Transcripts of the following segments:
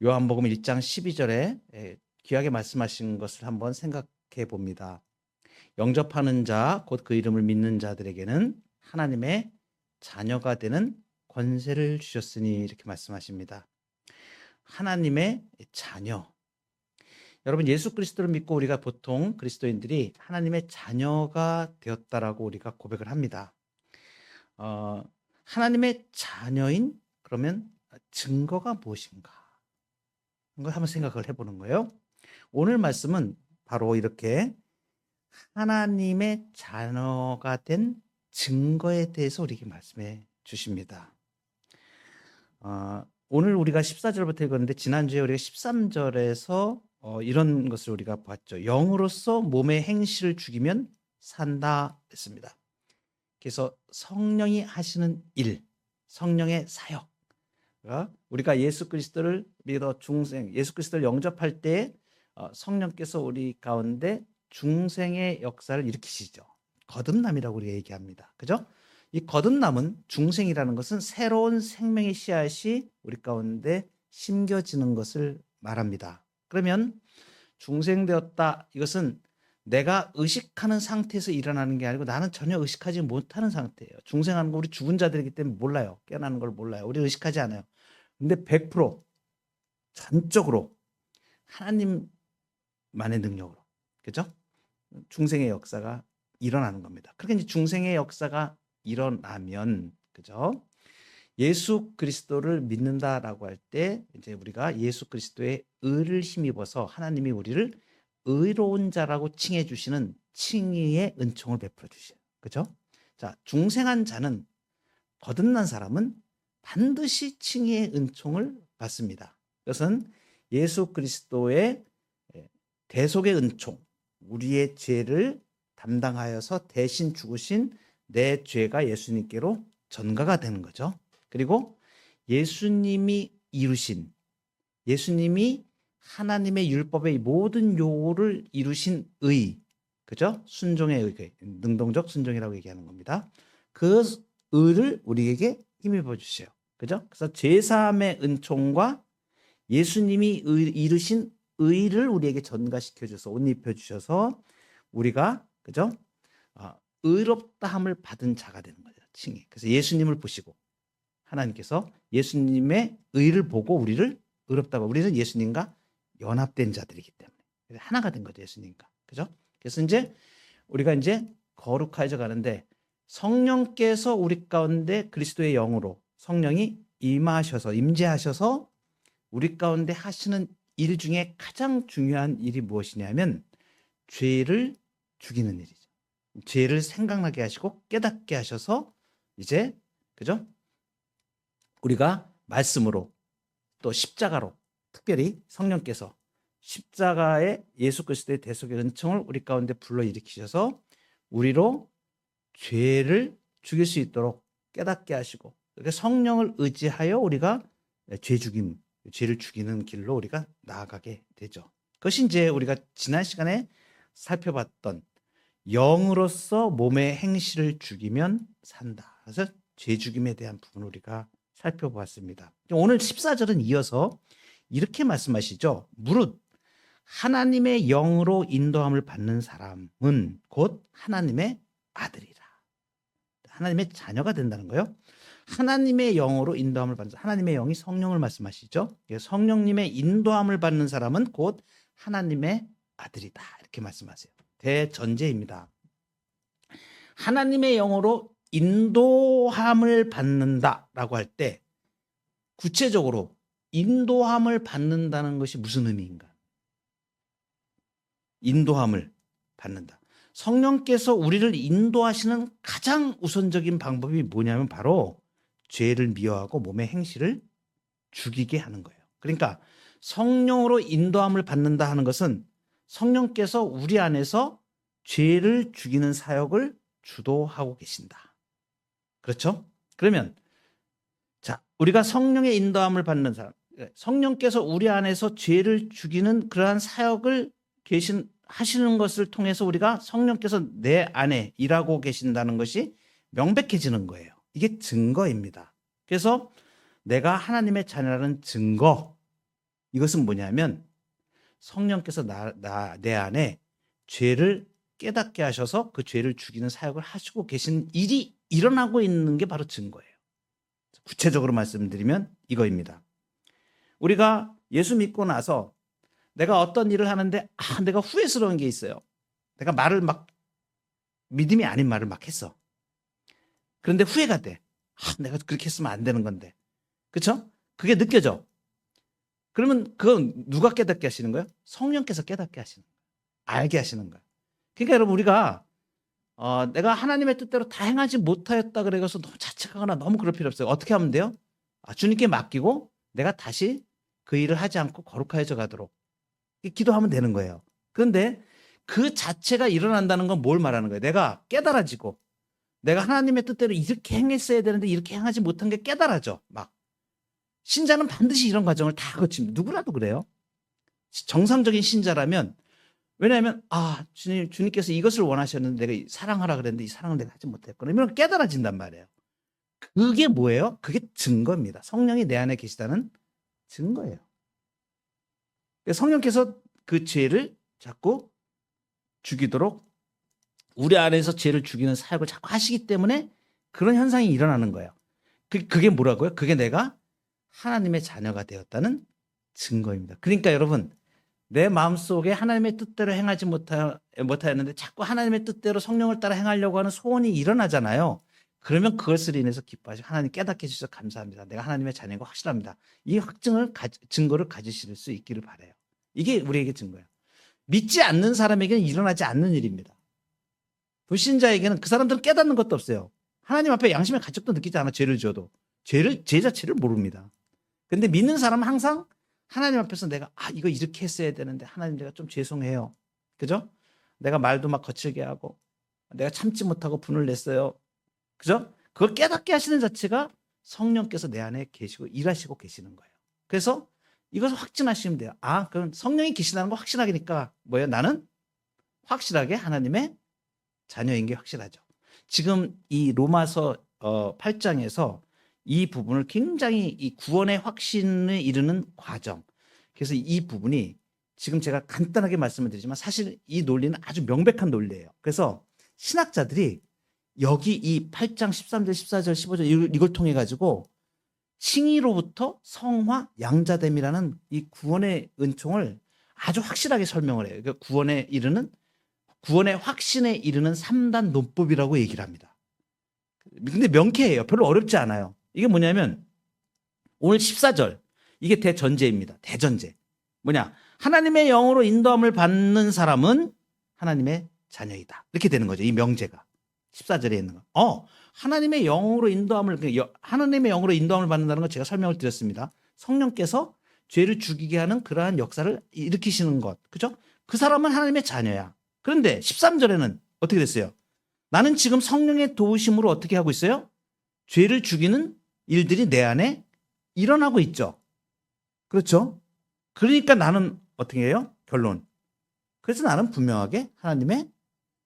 요한복음 1장 12절에 귀하게 말씀하신 것을 한번 생각해 봅니다. 영접하는 자, 곧 그 이름을 믿는 자들에게는 하나님의 자녀가 되는 권세를 주셨으니 이렇게 말씀하십니다. 하나님의 자녀. 여러분, 예수 그리스도를 믿고 우리가 보통 그리스도인들이 하나님의 자녀가 되었다라고 우리가 고백을 합니다. 하나님의 자녀인 그러면 증거가 무엇인가? 이걸 한번 생각을 해보는 거예요. 오늘 말씀은 바로 이렇게 하나님의 자녀가 된 증거에 대해서 우리에게 말씀해 주십니다. 오늘 우리가 14절부터 읽었는데 지난주에 우리가 13절에서 이런 것을 우리가 봤죠. 영으로서 몸의 행실을 죽이면 산다 했습니다. 그래서 성령이 하시는 일, 성령의 사역. 우리가 예수 그리스도를 믿어 중생, 예수 그리스도를 영접할 때 성령께서 우리 가운데 중생의 역사를 일으키시죠. 거듭남이라고 우리가 얘기합니다. 그죠? 이 거듭남은, 중생이라는 것은 새로운 생명의 씨앗이 우리 가운데 심겨지는 것을 말합니다. 그러면 중생되었다, 이것은 내가 의식하는 상태에서 일어나는 게 아니고 나는 전혀 의식하지 못하는 상태예요. 중생하는 거 우리 죽은 자들이기 때문에 몰라요. 깨어나는 걸 몰라요. 우리 의식하지 않아요. 근데 100% 전적으로 하나님만의 능력으로, 그죠? 중생의 역사가 일어나는 겁니다. 그렇게 이제 중생의 역사가 일어나면, 그죠? 예수 그리스도를 믿는다라고 할 때 이제 우리가 예수 그리스도의 의를 힘입어서 하나님이 우리를 의로운 자라고 칭해 주시는 칭의의 은총을 베풀어 주셔요. 그죠? 자, 중생한 자는, 거듭난 사람은 반드시 칭의의 은총을 받습니다. 그것은 예수 그리스도의 대속의 은총, 우리의 죄를 담당하여서 대신 죽으신 내 죄가 예수님께로 전가가 되는 거죠. 그리고 예수님이 이루신, 예수님이 하나님의 율법의 모든 요구를 이루신 의, 그죠? 순종의 의, 능동적 순종이라고 얘기하는 겁니다. 그 의를 우리에게 힘입어 주세요. 그죠? 그래서 제3의 은총과 예수님이 이루신 의를 우리에게 전가시켜 주셔서, 옷 입혀 주셔서 우리가, 그죠? 의롭다함을 받은 자가 되는 거죠. 칭의. 그래서 예수님을 보시고 하나님께서 예수님의 의를 보고 우리를 의롭다고, 우리는 예수님과 연합된 자들이기 때문에 하나가 된 거죠. 예수님과. 그죠? 그래서 이제 우리가 이제 거룩해져 가는데, 성령께서 우리 가운데 그리스도의 영으로 성령이 임재하셔서 우리 가운데 하시는 일 중에 가장 중요한 일이 무엇이냐면 죄를 죽이는 일이죠. 죄를 생각나게 하시고 깨닫게 하셔서 이제, 그죠? 우리가 말씀으로 또 십자가로, 특별히 성령께서 십자가의 예수 그리스도의 대속의 은총을 우리 가운데 불러일으키셔서 우리로 죄를 죽일 수 있도록 깨닫게 하시고, 이렇게 성령을 의지하여 우리가 죄를 죽이는 길로 우리가 나아가게 되죠. 그것이 이제 우리가 지난 시간에 살펴봤던 영으로서 몸의 행실을 죽이면 산다. 그래서 죄 죽임에 대한 부분을 우리가 살펴보았습니다. 오늘 14절은 이어서 이렇게 말씀하시죠. 무릇 하나님의 영으로 인도함을 받는 사람은 곧 하나님의 아들이라. 하나님의 자녀가 된다는 거예요. 하나님의 영으로 인도함을 받는, 하나님의 영이 성령을 말씀하시죠. 성령님의 인도함을 받는 사람은 곧 하나님의 아들이다. 이렇게 말씀하세요. 대전제입니다. 하나님의 영으로 인도함을 받는다라고 할 때 구체적으로 인도함을 받는다는 것이 무슨 의미인가? 인도함을 받는다. 성령께서 우리를 인도하시는 가장 우선적인 방법이 뭐냐면 바로 죄를 미워하고 몸의 행실을 죽이게 하는 거예요. 그러니까 성령으로 인도함을 받는다 하는 것은 성령께서 우리 안에서 죄를 죽이는 사역을 주도하고 계신다. 그렇죠? 그러면 자, 우리가 성령의 인도함을 받는 사람, 성령께서 우리 안에서 죄를 죽이는 그러한 사역을 하시는 것을 통해서 우리가 성령께서 내 안에 일하고 계신다는 것이 명백해지는 거예요. 이게 증거입니다. 그래서 내가 하나님의 자녀라는 증거, 이것은 뭐냐면 성령께서 내 안에 죄를 깨닫게 하셔서 그 죄를 죽이는 사역을 하시고 계신 일이 일어나고 있는 게 바로 증거예요. 구체적으로 말씀드리면 이거입니다. 우리가 예수 믿고 나서 내가 어떤 일을 하는데 내가 후회스러운 게 있어요. 내가 말을 막 믿음이 아닌 말을 막 했어. 그런데 후회가 돼. 내가 그렇게 했으면 안 되는 건데. 그렇죠? 그게 느껴져. 그러면 그건 누가 깨닫게 하시는 거예요? 성령께서 깨닫게 하시는 거예요. 알게 하시는 거예요. 그러니까 여러분 우리가 내가 하나님의 뜻대로 다 행하지 못하였다 그래서 너무 자책하거나 너무 그럴 필요 없어요. 어떻게 하면 돼요? 주님께 맡기고 내가 다시 그 일을 하지 않고 거룩하여져 가도록 기도하면 되는 거예요. 그런데 그 자체가 일어난다는 건 뭘 말하는 거예요? 내가 깨달아지고 내가 하나님의 뜻대로 이렇게 행했어야 되는데 이렇게 행하지 못한 게 깨달아져. 막 신자는 반드시 이런 과정을 다 거칩니다. 누구라도 그래요. 정상적인 신자라면 왜냐하면 주님께서 이것을 원하셨는데 내가 사랑하라 그랬는데 이 사랑을 내가 하지 못했구나. 이런 깨달아진단 말이에요. 그게 뭐예요? 그게 증거입니다. 성령이 내 안에 계시다는 증거예요. 성령께서 그 죄를 자꾸 죽이도록 우리 안에서 죄를 죽이는 사역을 자꾸 하시기 때문에 그런 현상이 일어나는 거예요. 그게 뭐라고요? 그게 내가 하나님의 자녀가 되었다는 증거입니다. 그러니까 여러분 내 마음속에 하나님의 뜻대로 행하지 못하였는데 자꾸 하나님의 뜻대로 성령을 따라 행하려고 하는 소원이 일어나잖아요. 그러면 그것을 인해서 기뻐하시고 하나님 깨닫게 해주셔서 감사합니다. 내가 하나님의 자녀가 확실합니다. 이 증거를 가지실 수 있기를 바라요. 이게 우리에게 증거예요. 믿지 않는 사람에게는 일어나지 않는 일입니다. 불신자에게는 그 사람들은 깨닫는 것도 없어요. 하나님 앞에 양심의 가책도 느끼지 않아. 죄를 지어도. 죄 자체를 모릅니다. 근데 믿는 사람은 항상 하나님 앞에서 내가 이거 이렇게 했어야 되는데 하나님 내가 좀 죄송해요. 그죠? 내가 말도 막 거칠게 하고 내가 참지 못하고 분을 냈어요. 그죠? 그걸 깨닫게 하시는 자체가 성령께서 내 안에 계시고 일하시고 계시는 거예요. 그래서 이것을 확증하시면 돼요. 그럼 성령이 계시다는 거 확실하니까 뭐예요? 나는 확실하게 하나님의 자녀인 게 확실하죠. 지금 이 로마서 8장에서 이 부분을 굉장히 이 구원의 확신을 이루는 과정. 그래서 이 부분이 지금 제가 간단하게 말씀을 드리지만 사실 이 논리는 아주 명백한 논리예요. 그래서 신학자들이 여기 이 8장 13절, 14절, 15절 이걸 통해 가지고 칭의로부터 성화, 양자됨이라는 이 구원의 은총을 아주 확실하게 설명을 해요. 그러니까 구원의 확신에 이르는 3단 논법이라고 얘기를 합니다. 근데 명쾌해요. 별로 어렵지 않아요. 이게 뭐냐면 오늘 14절 이게 대전제입니다. 대전제. 뭐냐? 하나님의 영으로 인도함을 받는 사람은 하나님의 자녀이다. 이렇게 되는 거죠. 이 명제가. 14절에 있는 거. 하나님의 영으로 인도함을 받는다는 걸 제가 설명을 드렸습니다. 성령께서 죄를 죽이게 하는 그러한 역사를 일으키시는 것. 그죠? 그 사람은 하나님의 자녀야. 그런데 13절에는 어떻게 됐어요? 나는 지금 성령의 도우심으로 어떻게 하고 있어요? 죄를 죽이는 일들이 내 안에 일어나고 있죠. 그렇죠? 그러니까 나는 어떻게 해요? 결론. 그래서 나는 분명하게 하나님의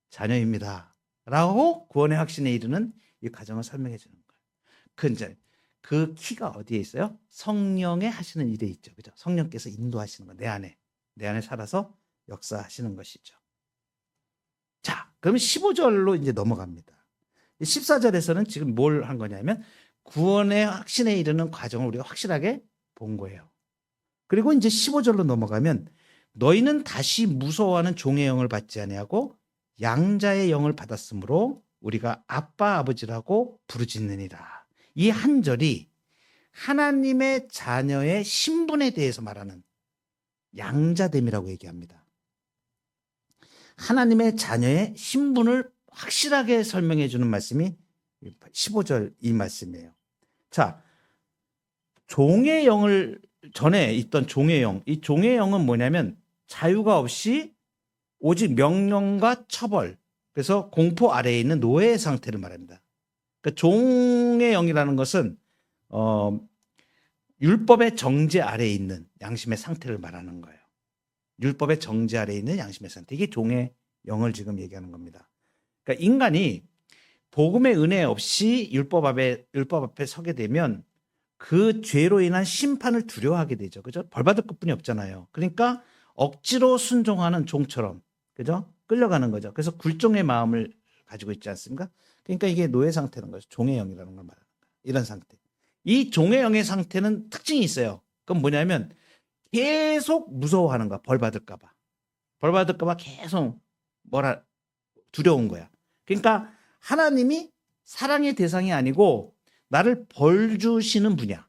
자녀입니다. 라고 구원의 확신에 이르는 이 과정을 설명해 주는 거예요. 그 키가 어디에 있어요? 성령의 하시는 일에 있죠. 그죠? 성령께서 인도하시는 거, 내 안에 살아서 역사하시는 것이죠. 자, 그러면 15절로 이제 넘어갑니다. 14절에서는 지금 뭘 한 거냐면 구원의 확신에 이르는 과정을 우리가 확실하게 본 거예요. 그리고 이제 15절로 넘어가면 너희는 다시 무서워하는 종의 영을 받지 아니하고 양자의 영을 받았으므로 우리가 아빠 아버지라고 부르짖느니라. 이 한 절이 하나님의 자녀의 신분에 대해서 말하는 양자됨이라고 얘기합니다. 하나님의 자녀의 신분을 확실하게 설명해 주는 말씀이 15절 이 말씀이에요. 자, 종의 영을 전에 있던 종의 영, 이 종의 영은 뭐냐면 자유가 없이 오직 명령과 처벌, 그래서 공포 아래에 있는 노예의 상태를 말합니다. 그러니까 종의 영이라는 것은 율법의 정죄 아래에 있는 양심의 상태를 말하는 거예요. 율법의 정죄 아래에 있는 양심의 상태. 이게 종의 영을 지금 얘기하는 겁니다. 그러니까 인간이 복음의 은혜 없이 율법 앞에 서게 되면 그 죄로 인한 심판을 두려워하게 되죠. 그죠? 벌 받을 것뿐이 없잖아요. 그러니까 억지로 순종하는 종처럼, 그죠? 끌려가는 거죠. 그래서 굴종의 마음을 가지고 있지 않습니까? 그러니까 이게 노예 상태는 거죠. 종의 영이라는 걸 말하는 거예요. 이런 상태. 이 종의 영의 상태는 특징이 있어요. 그건 뭐냐면 계속 무서워하는 거야. 벌 받을까 봐. 벌 받을까 봐 계속 두려운 거야. 그러니까 하나님이 사랑의 대상이 아니고 나를 벌 주시는 분이야.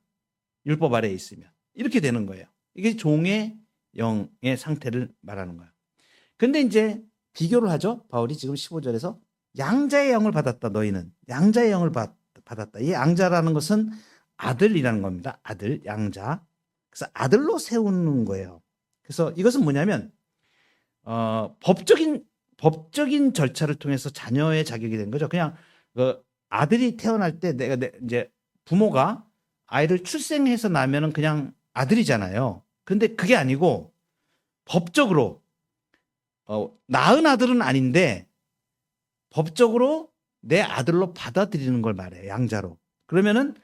율법 아래에 있으면. 이렇게 되는 거예요. 이게 종의 영의 상태를 말하는 거야. 근데 이제 비교를 하죠. 바울이 지금 15절에서 양자의 영을 받았다. 너희는 양자의 영을 받았다. 이 양자라는 것은 아들이라는 겁니다. 아들, 양자. 그래서 아들로 세우는 거예요. 그래서 이것은 뭐냐면 법적인 절차를 통해서 자녀의 자격이 된 거죠. 그냥 그 아들이 태어날 때 내가 이제 부모가 아이를 출생해서 나면은 그냥 아들이잖아요. 근데 그게 아니고 법적으로 낳은 아들은 아닌데 법적으로 내 아들로 받아들이는 걸 말해요. 양자로. 그러면은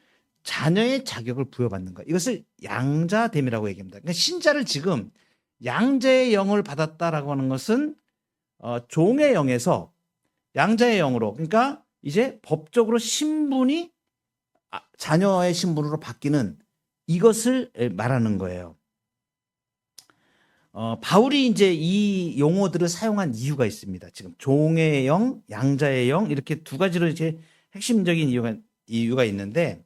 자녀의 자격을 부여받는 거예요. 이것을 양자됨이라고 얘기합니다. 그러니까 신자를 지금 양자의 영을 받았다라고 하는 것은 종의 영에서 양자의 영으로, 그러니까 이제 법적으로 신분이 자녀의 신분으로 바뀌는 이것을 말하는 거예요. 바울이 이제 이 용어들을 사용한 이유가 있습니다. 지금 종의 영, 양자의 영 이렇게 두 가지로 이제 핵심적인 이유가 있는데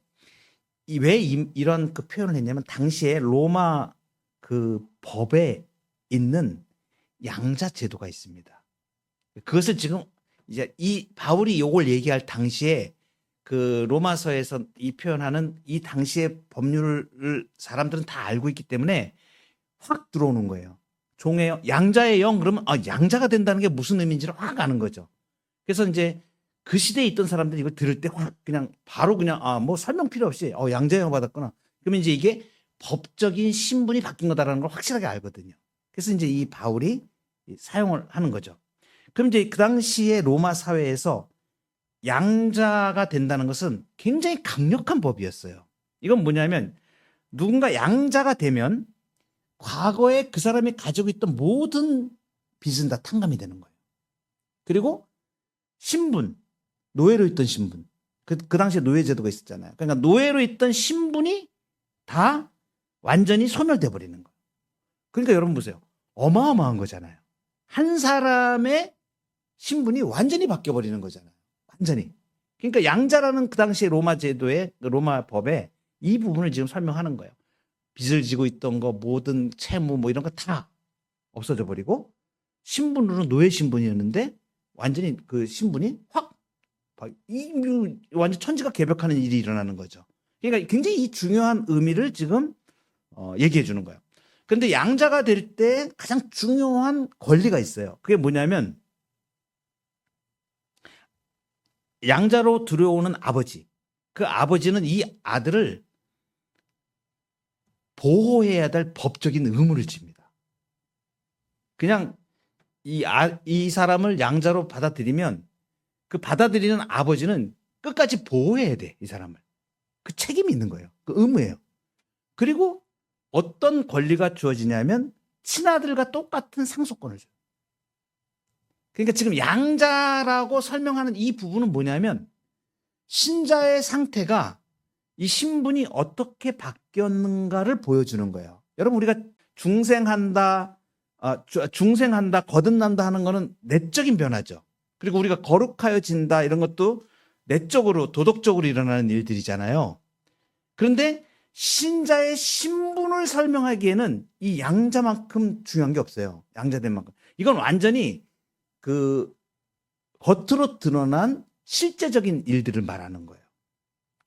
왜 이런 그 표현을 했냐면 당시에 로마 그 법에 있는 양자 제도가 있습니다. 그것을 지금 이제 이 바울이 요걸 얘기할 당시에 그 로마서에서 이 표현하는 이 당시의 법률을 사람들은 다 알고 있기 때문에 확 들어오는 거예요. 종의 양자의 영 그러면 양자가 된다는 게 무슨 의미인지를 확 아는 거죠. 그래서 이제 그 시대에 있던 사람들이 이걸 들을 때 확 그냥 바로 그냥 뭐 설명 필요 없이 양자의 영 받았구나. 그러면 이제 이게 법적인 신분이 바뀐 거다라는 걸 확실하게 알거든요. 그래서 이제 이 바울이 사용을 하는 거죠. 그럼 이제 그 당시에 로마 사회에서 양자가 된다는 것은 굉장히 강력한 법이었어요. 이건 뭐냐면 누군가 양자가 되면 과거에 그 사람이 가지고 있던 모든 빚은 다 탕감이 되는 거예요. 그리고 신분, 노예로 있던 신분. 그 당시에 노예 제도가 있었잖아요. 그러니까 노예로 있던 신분이 다 완전히 소멸돼 버리는 거예요. 그러니까 여러분 보세요. 어마어마한 거잖아요. 한 사람의 신분이 완전히 바뀌어 버리는 거잖아요. 완전히. 그러니까 양자라는 그 당시에 로마 제도의 로마 법에 이 부분을 지금 설명하는 거예요. 빚을 지고 있던 거 모든 채무 뭐 이런 거 다 없어져 버리고 신분으로는 노예 신분이었는데 완전히 그 신분이 확 완전 천지가 개벽하는 일이 일어나는 거죠. 그러니까 굉장히 이 중요한 의미를 지금 얘기해 주는 거예요. 그런데 양자가 될 때 가장 중요한 권리가 있어요. 그게 뭐냐면 양자로 들어오는 아버지, 그 아버지는 이 아들을 보호해야 될 법적인 의무를 집니다. 그냥 이 사람을 양자로 받아들이면 그 받아들이는 아버지는 끝까지 보호해야 돼, 이 사람을. 그 책임이 있는 거예요. 그 의무예요. 그리고 어떤 권리가 주어지냐면 친아들과 똑같은 상속권을 줘요. 그러니까 지금 양자라고 설명하는 이 부분은 뭐냐면 신자의 상태가 이 신분이 어떻게 바뀌었는가를 보여주는 거예요. 여러분 우리가 중생한다, 거듭난다 하는 거는 내적인 변화죠. 그리고 우리가 거룩하여진다 이런 것도 내적으로 도덕적으로 일어나는 일들이잖아요. 그런데 신자의 신분을 설명하기에는 이 양자만큼 중요한 게 없어요. 양자된 만큼. 이건 완전히 그 겉으로 드러난 실제적인 일들을 말하는 거예요.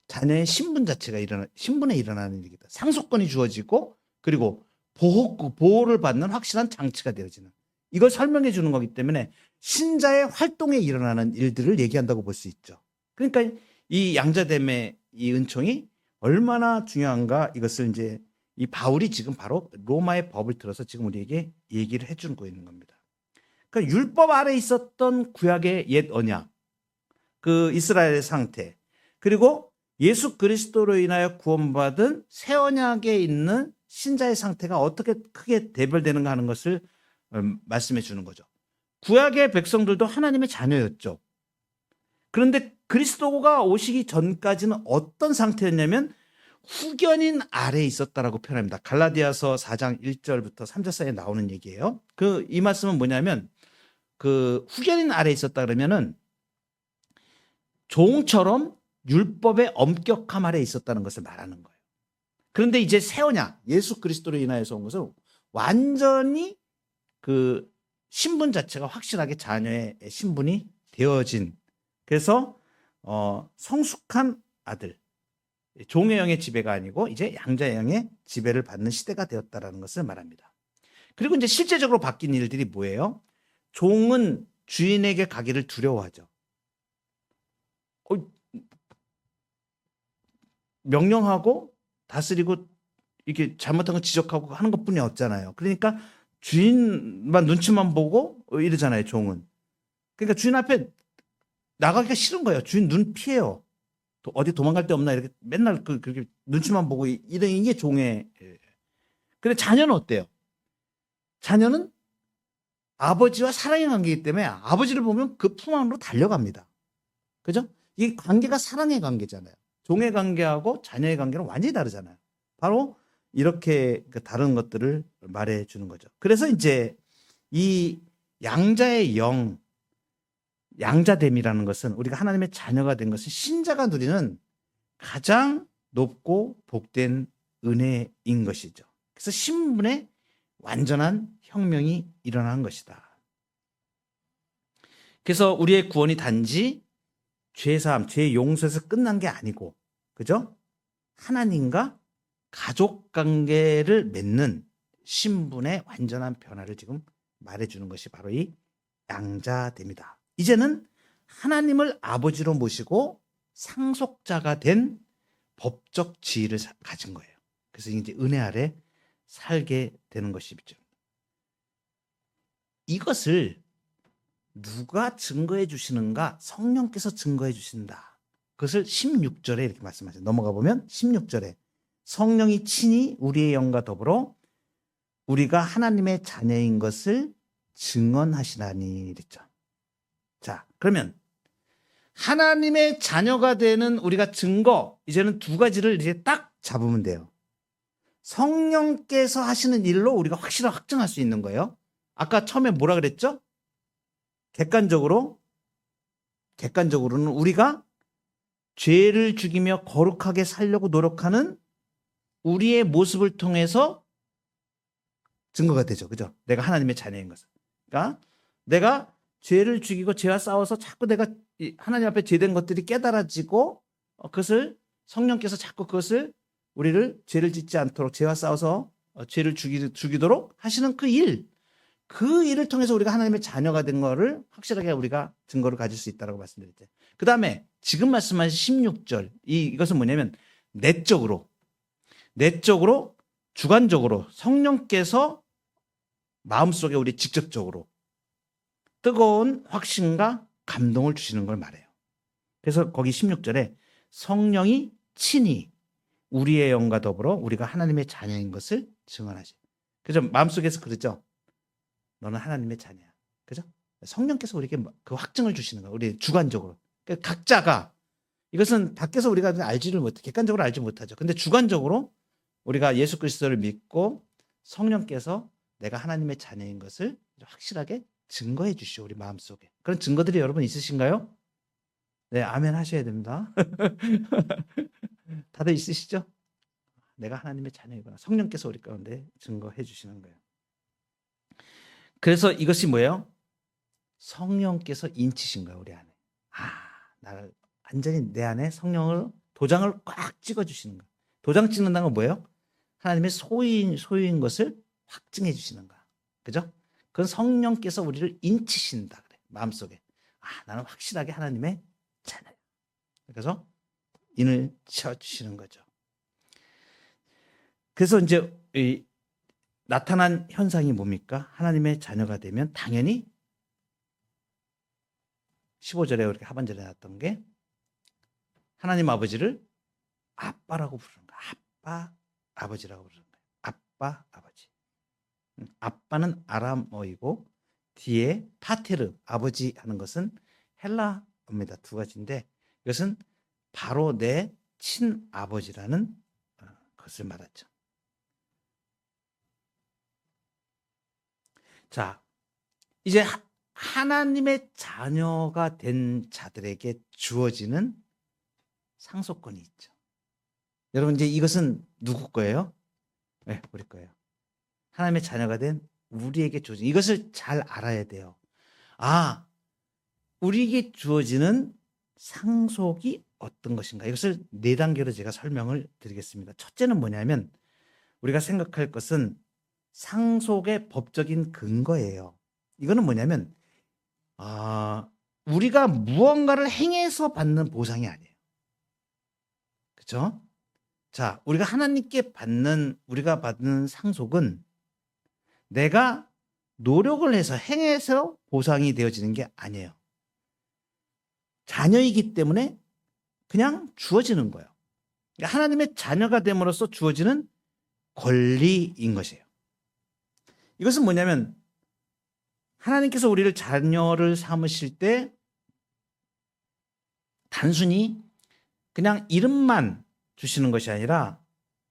자녀의 신분 자체가 신분에 일어나는 일이다. 상속권이 주어지고 그리고 보호를 받는 확실한 장치가 되어지는 이걸 설명해 주는 거기 때문에 신자의 활동에 일어나는 일들을 얘기한다고 볼 수 있죠. 그러니까 이 양자됨의 이 은총이 얼마나 중요한가 이것을 이제 이 바울이 지금 바로 로마의 법을 들어서 지금 우리에게 얘기를 해주고 있는 겁니다. 그러니까 율법 아래 있었던 구약의 옛 언약, 그 이스라엘의 상태, 그리고 예수 그리스도로 인하여 구원받은 새 언약에 있는 신자의 상태가 어떻게 크게 대별되는가 하는 것을 말씀해 주는 거죠. 구약의 백성들도 하나님의 자녀였죠. 그런데 그리스도가 오시기 전까지는 어떤 상태였냐면 후견인 아래에 있었다라고 표현합니다. 갈라디아서 4장 1절부터 3절 사이에 나오는 얘기예요. 이 말씀은 뭐냐면 후견인 아래에 있었다 그러면은 종처럼 율법의 엄격함 아래에 있었다는 것을 말하는 거예요. 그런데 이제 새 언약, 예수 그리스도로 인하여서 온 것은 완전히 신분 자체가 확실하게 자녀의 신분이 되어진, 그래서 성숙한 아들, 종의 영의 지배가 아니고 이제 양자의 영의 지배를 받는 시대가 되었다라는 것을 말합니다. 그리고 이제 실제적으로 바뀐 일들이 뭐예요? 종은 주인에게 가기를 두려워하죠. 명령하고 다스리고 이렇게 잘못한 거 지적하고 하는 것뿐이 없잖아요. 그러니까 주인만 눈치만 보고 이러잖아요, 종은. 그러니까 주인 앞에 나가기가 싫은 거예요. 주인 눈 피해요. 어디 도망갈 데 없나 이렇게 맨날 그렇게 눈치만 보고 이런 게 종의. 근데 자녀는 어때요? 자녀는 아버지와 사랑의 관계이기 때문에 아버지를 보면 그 품 안으로 달려갑니다. 그죠? 이 관계가 사랑의 관계잖아요. 종의 관계하고 자녀의 관계는 완전히 다르잖아요. 바로 이렇게 다른 것들을 말해 주는 거죠. 그래서 이제 이 양자의 영, 양자됨이라는 것은, 우리가 하나님의 자녀가 된 것은 신자가 누리는 가장 높고 복된 은혜인 것이죠. 그래서 신분의 완전한 혁명이 일어난 것이다. 그래서 우리의 구원이 단지 죄사함, 죄 용서에서 끝난 게 아니고, 그죠? 하나님과 가족 관계를 맺는 신분의 완전한 변화를 지금 말해주는 것이 바로 이 양자됨이다. 이제는 하나님을 아버지로 모시고 상속자가 된 법적 지위를 가진 거예요. 그래서 이제 은혜 아래 살게 되는 것이죠. 이것을 누가 증거해 주시는가? 성령께서 증거해 주신다. 그것을 16절에 이렇게 말씀하세요. 넘어가 보면 16절에 성령이 친히 우리의 영과 더불어 우리가 하나님의 자녀인 것을 증언하시나니 이랬죠. 자, 그러면 하나님의 자녀가 되는 우리가 증거, 이제는 두 가지를 이제 딱 잡으면 돼요. 성령께서 하시는 일로 우리가 확실하게 확증할 수 있는 거예요. 아까 처음에 뭐라 그랬죠? 객관적으로는 우리가 죄를 죽이며 거룩하게 살려고 노력하는 우리의 모습을 통해서 증거가 되죠. 그죠? 내가 하나님의 자녀인 것은. 그러니까 내가 죄를 죽이고 죄와 싸워서 자꾸 내가 하나님 앞에 죄된 것들이 깨달아지고 그것을 성령께서 자꾸 그것을 우리를 죄를 짓지 않도록 죄와 싸워서 죄를 죽이도록 하시는 그 일을 통해서 우리가 하나님의 자녀가 된 거를 확실하게 우리가 증거를 가질 수 있다고 말씀드렸죠. 그 다음에 지금 말씀하신 16절, 이것은 뭐냐면 내적으로, 주관적으로 성령께서 마음속에 우리 직접적으로 뜨거운 확신과 감동을 주시는 걸 말해요. 그래서 거기 16절에 성령이 친히 우리의 영과 더불어 우리가 하나님의 자녀인 것을 증언하시. 그죠? 마음속에서 그러죠. 너는 하나님의 자녀야. 그죠? 성령께서 우리에게 그 확증을 주시는 거예요. 우리 주관적으로. 그러니까 각자가, 이것은 밖에서 우리가 알지를 못해, 객관적으로 알지 못하죠. 근데 주관적으로 우리가 예수 그리스도를 믿고 성령께서 내가 하나님의 자녀인 것을 확실하게 증거해 주시오, 우리 마음속에. 그런 증거들이 여러분 있으신가요? 네, 아멘 하셔야 됩니다. 다들 있으시죠? 내가 하나님의 자녀이구나. 성령께서 우리 가운데 증거해 주시는 거예요. 그래서 이것이 뭐예요? 성령께서 인치신 거예요, 우리 안에. 나를 완전히 내 안에 성령을 도장을 꽉 찍어 주시는 거예요. 도장 찍는다는 건 뭐예요? 하나님의 소유인 것을 확증해 주시는 거야. 그죠? 그건 성령께서 우리를 인치신다 그래. 마음속에. 나는 확실하게 하나님의 자녀야. 그래서 인을 쳐 주시는 거죠. 그래서 이제 나타난 현상이 뭡니까? 하나님의 자녀가 되면 당연히 15절에 이렇게 하반절에 나왔던 게 하나님 아버지를 아빠라고 부르는 거야. 아빠, 아버지라고 부르는 거야. 아빠, 아버지. 아빠는 아람어이고 뒤에 파테르, 아버지 하는 것은 헬라어입니다. 두 가지인데 이것은 바로 내 친아버지라는 것을 말하죠. 자, 이제 하나님의 자녀가 된 자들에게 주어지는 상속권이 있죠. 여러분 이제 이것은 누구 거예요? 네, 우리 거예요. 하나님의 자녀가 된 우리에게 주어진 이것을 잘 알아야 돼요. 아, 우리에게 주어지는 상속이 어떤 것인가? 이것을 네 단계로 제가 설명을 드리겠습니다. 첫째는 뭐냐면 우리가 생각할 것은 상속의 법적인 근거예요. 이거는 뭐냐면 우리가 무언가를 행해서 받는 보상이 아니에요. 그렇죠? 자, 우리가 우리가 받는 상속은 내가 노력을 해서 행해서 보상이 되어지는 게 아니에요. 자녀이기 때문에 그냥 주어지는 거예요. 그러니까 하나님의 자녀가 됨으로써 주어지는 권리인 것이에요. 이것은 뭐냐면 하나님께서 우리를 자녀를 삼으실 때 단순히 그냥 이름만 주시는 것이 아니라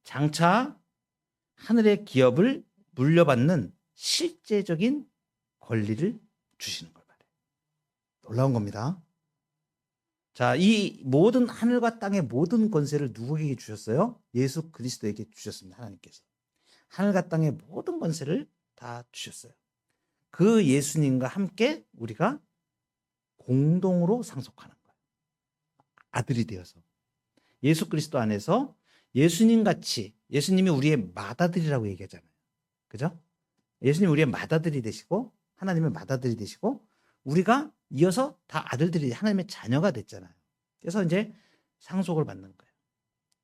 장차 하늘의 기업을 물려받는 실제적인 권리를 주시는 걸 말해요. 놀라운 겁니다. 자, 이 모든 하늘과 땅의 모든 권세를 누구에게 주셨어요? 예수 그리스도에게 주셨습니다. 하나님께서. 하늘과 땅의 모든 권세를 다 주셨어요. 그 예수님과 함께 우리가 공동으로 상속하는 거예요. 아들이 되어서. 예수 그리스도 안에서 예수님 같이, 예수님이 우리의 맏아들이라고 얘기하잖아요. 그죠? 예수님 우리의 맏아들이 되시고 하나님의 맏아들이 되시고 우리가 이어서 다 아들들이 하나님의 자녀가 됐잖아요. 그래서 이제 상속을 받는 거예요.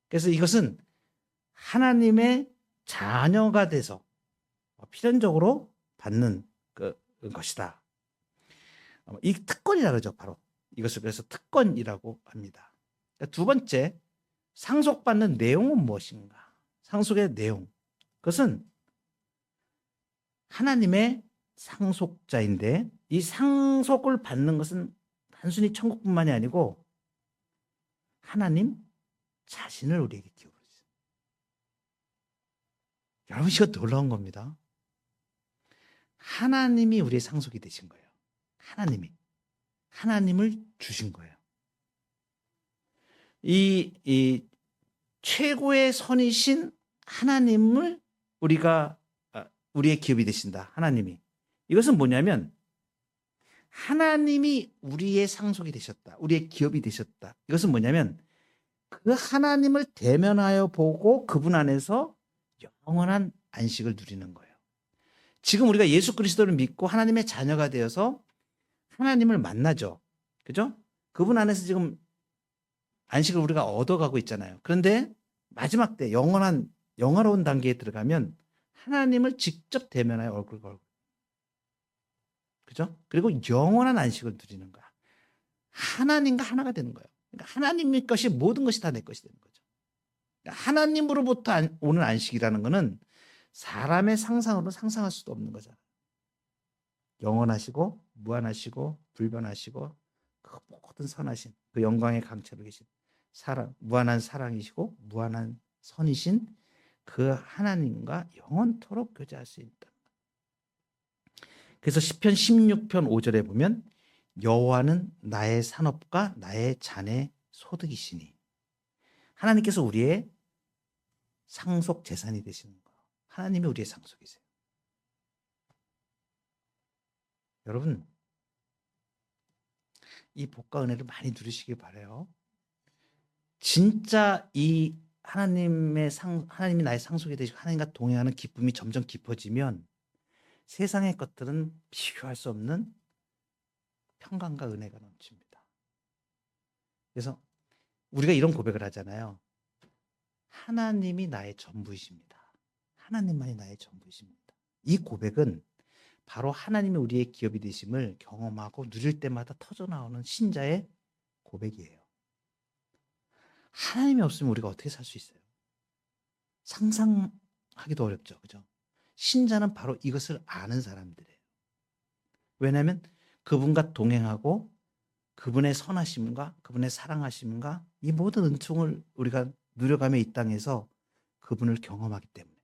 그래서 이것은 하나님의 자녀가 돼서 필연적으로 받는 것이다. 이 특권이라고 그러죠. 바로 이것을 그래서 특권이라고 합니다. 두 번째, 상속받는 내용은 무엇인가? 상속의 내용. 그것은 하나님의 상속자인데 이 상속을 받는 것은 단순히 천국뿐만이 아니고 하나님 자신을 우리에게 기울여주세요. 여러분 이거 놀라운 겁니다. 하나님이 우리의 상속이 되신 거예요. 하나님을 주신 거예요. 이 최고의 선이신 하나님을 우리의 기업이 되신다. 하나님이. 이것은 뭐냐면 하나님이 우리의 상속이 되셨다. 우리의 기업이 되셨다. 이것은 뭐냐면 그 하나님을 대면하여 보고 그분 안에서 영원한 안식을 누리는 거예요. 지금 우리가 예수 그리스도를 믿고 하나님의 자녀가 되어서 하나님을 만나죠. 그죠? 그분 안에서 지금 안식을 우리가 얻어가고 있잖아요. 그런데 마지막 때 영화로운 단계에 들어가면 하나님을 직접 대면하여 얼굴과 얼굴. 그죠? 그리고 영원한 안식을 누리는 거야. 하나님과 하나가 되는 거예요. 그러니까 하나님의 것이 모든 것이 다 내 것이 되는 거죠. 그러니까 하나님으로부터 오는 안식이라는 것은 사람의 상상으로 상상할 수도 없는 거잖아요. 영원하시고 무한하시고 불변하시고 그 모든 선하신 그 영광의 강체로 계신 무한한 사랑이시고 무한한 선이신 그 하나님과 영원토록 교제할 수 있다. 그래서 시편 16편 5절에 보면 여호와는 나의 산업과 나의 잔의 소득이시니 하나님께서 우리의 상속 재산이 되시는 거. 하나님이 우리의 상속이세요. 여러분 이 복과 은혜를 많이 누리시길 바라요. 진짜 이 하나님이 나의 상속이 되시고 하나님과 동행하는 기쁨이 점점 깊어지면 세상의 것들은 비교할 수 없는 평강과 은혜가 넘칩니다. 그래서 우리가 이런 고백을 하잖아요. 하나님이 나의 전부이십니다. 하나님만이 나의 전부이십니다. 이 고백은 바로 하나님이 우리의 기업이 되심을 경험하고 누릴 때마다 터져나오는 신자의 고백이에요. 하나님이 없으면 우리가 어떻게 살 수 있어요? 상상하기도 어렵죠. 그죠? 신자는 바로 이것을 아는 사람들이에요. 왜냐하면 그분과 동행하고 그분의 선하심과 그분의 사랑하심과 이 모든 은총을 우리가 누려가며 이 땅에서 그분을 경험하기 때문에.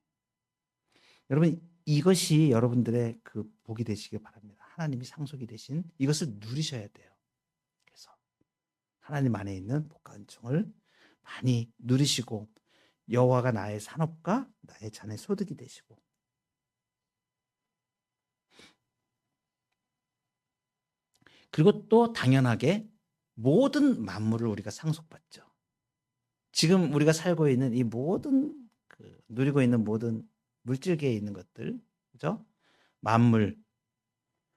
여러분, 이것이 여러분들의 그 복이 되시길 바랍니다. 하나님이 상속이 되신 이것을 누리셔야 돼요. 그래서 하나님 안에 있는 복과 은총을 많이 누리시고 여호와가 나의 산업과 나의 잔의 소득이 되시고, 그리고 또 당연하게 모든 만물을 우리가 상속받죠. 지금 우리가 살고 있는 이 모든 누리고 있는 모든 물질계에 있는 것들, 그죠? 만물,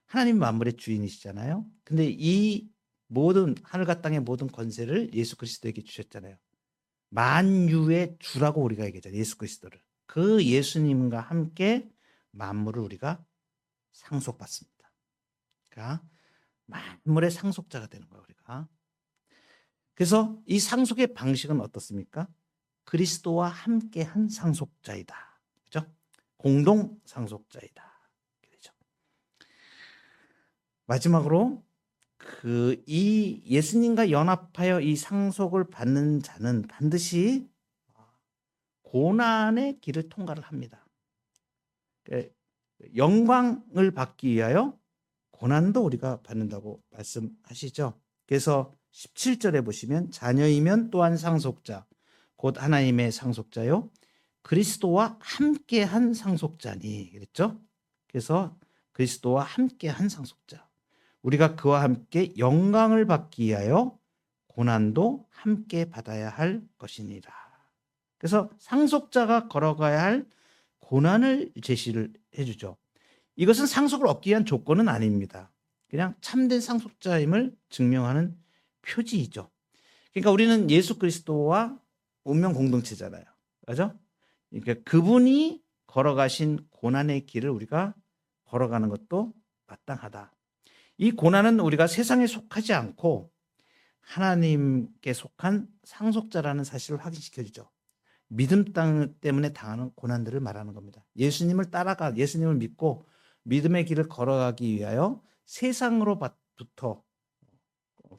하나님 만물의 주인이시잖아요. 근데 이 모든 하늘과 땅의 모든 권세를 예수 그리스도에게 주셨잖아요. 만유의 주라고 우리가 얘기하잖아요. 예수 그리스도를. 그 예수님과 함께 만물을 우리가 상속받습니다. 그러니까 만물의 상속자가 되는 거예요, 우리가. 그래서 이 상속의 방식은 어떻습니까? 그리스도와 함께한 상속자이다. 그죠? 공동 상속자이다. 그렇죠? 마지막으로 이 예수님과 연합하여 이 상속을 받는 자는 반드시 고난의 길을 통과를 합니다. 영광을 받기 위하여 고난도 우리가 받는다고 말씀하시죠. 그래서 17절에 보시면 자녀이면 또한 상속자 곧 하나님의 상속자요 그리스도와 함께한 상속자니 그랬죠. 그래서 그리스도와 함께한 상속자, 우리가 그와 함께 영광을 받기 위하여 고난도 함께 받아야 할 것이니라. 그래서 상속자가 걸어가야 할 고난을 제시를 해주죠. 이것은 상속을 얻기 위한 조건은 아닙니다. 그냥 참된 상속자임을 증명하는 표지이죠. 그러니까 우리는 예수 그리스도와 운명 공동체잖아요. 그죠? 그러니까 그분이 걸어가신 고난의 길을 우리가 걸어가는 것도 마땅하다. 이 고난은 우리가 세상에 속하지 않고 하나님께 속한 상속자라는 사실을 확인시켜주죠. 믿음 때문에 당하는 고난들을 말하는 겁니다. 예수님을 예수님을 믿고 믿음의 길을 걸어가기 위하여 세상으로부터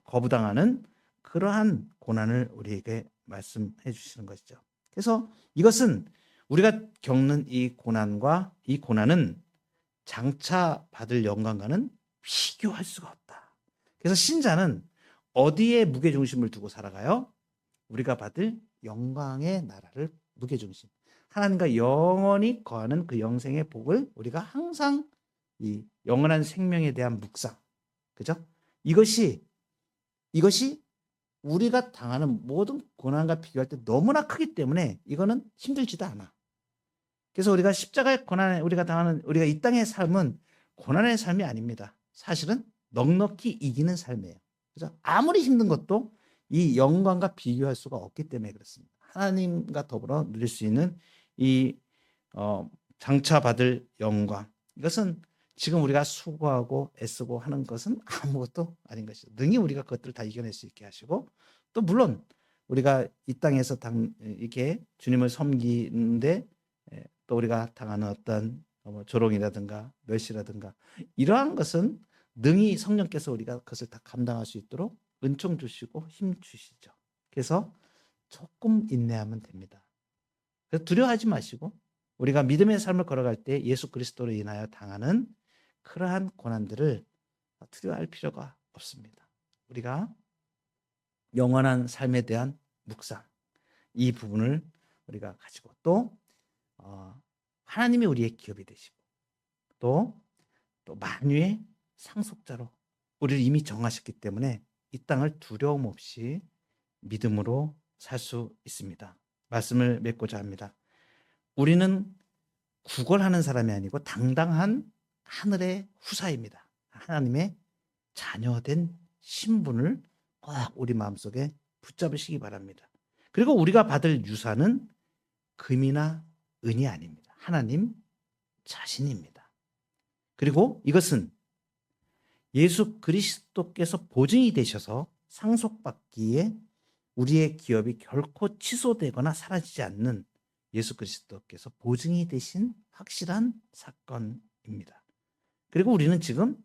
거부당하는 그러한 고난을 우리에게 말씀해 주시는 것이죠. 그래서 이것은 우리가 겪는 이 고난은 장차 받을 영광과는 비교할 수가 없다. 그래서 신자는 어디에 무게중심을 두고 살아가요? 우리가 받을 영광의 나라를 무게중심, 하나님과 영원히 거하는 그 영생의 복을 우리가 항상 이 영원한 생명에 대한 묵상, 그죠? 이것이 우리가 당하는 모든 고난과 비교할 때 너무나 크기 때문에 이거는 힘들지도 않아. 그래서 우리가 십자가의 고난에 우리가 이 땅의 삶은 고난의 삶이 아닙니다. 사실은 넉넉히 이기는 삶이에요. 그죠? 아무리 힘든 것도 이 영광과 비교할 수가 없기 때문에 그렇습니다. 하나님과 더불어 누릴 수 있는 이 장차 받을 영광, 이것은 지금 우리가 수고하고 애쓰고 하는 것은 아무것도 아닌 것이죠. 능히 우리가 그것들을 다 이겨낼 수 있게 하시고, 또 물론 우리가 이 땅에서 이렇게 주님을 섬기는데 또 우리가 당하는 어떤 조롱이라든가 멸시라든가 이러한 것은 능히 성령께서 우리가 그것을 다 감당할 수 있도록 은총 주시고 힘 주시죠. 그래서 조금 인내하면 됩니다. 그래서 두려워하지 마시고 우리가 믿음의 삶을 걸어갈 때 예수 그리스도로 인하여 당하는 그러한 고난들을 두려워할 필요가 없습니다. 우리가 영원한 삶에 대한 묵상, 이 부분을 우리가 가지고 또 하나님이 우리의 기업이 되시고 또 만유의 상속자로 우리를 이미 정하셨기 때문에 이 땅을 두려움 없이 믿음으로 살 수 있습니다. 말씀을 맺고자 합니다. 우리는 구걸하는 사람이 아니고 당당한 하늘의 후사입니다. 하나님의 자녀된 신분을 꼭 우리 마음속에 붙잡으시기 바랍니다. 그리고 우리가 받을 유산은 금이나 은이 아닙니다. 하나님 자신입니다. 그리고 이것은 예수 그리스도께서 보증이 되셔서 상속받기에 우리의 기업이 결코 취소되거나 사라지지 않는 예수 그리스도께서 보증이 되신 확실한 사건입니다. 그리고 우리는 지금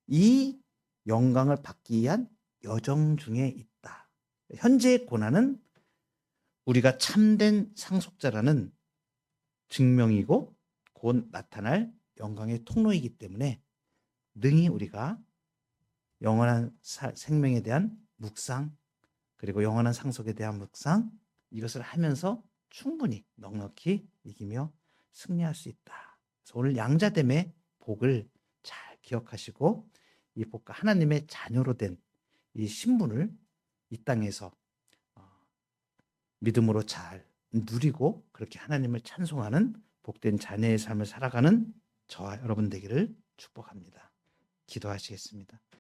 이 영광을 받기 위한 여정 중에 있다. 현재의 고난은 우리가 참된 상속자라는 증명이고 곧 나타날 영광의 통로이기 때문에 능히 우리가 영원한 생명에 대한 묵상 그리고 영원한 상속에 대한 묵상 이것을 하면서 충분히 넉넉히 이기며 승리할 수 있다. 그래서 오늘 양자됨의 복을 잘 기억하시고 이 복과 하나님의 자녀로 된 이 신분을 이 땅에서 믿음으로 잘 누리고 그렇게 하나님을 찬송하는 복된 자녀의 삶을 살아가는 저와 여러분 되기를 축복합니다. 기도하시겠습니다.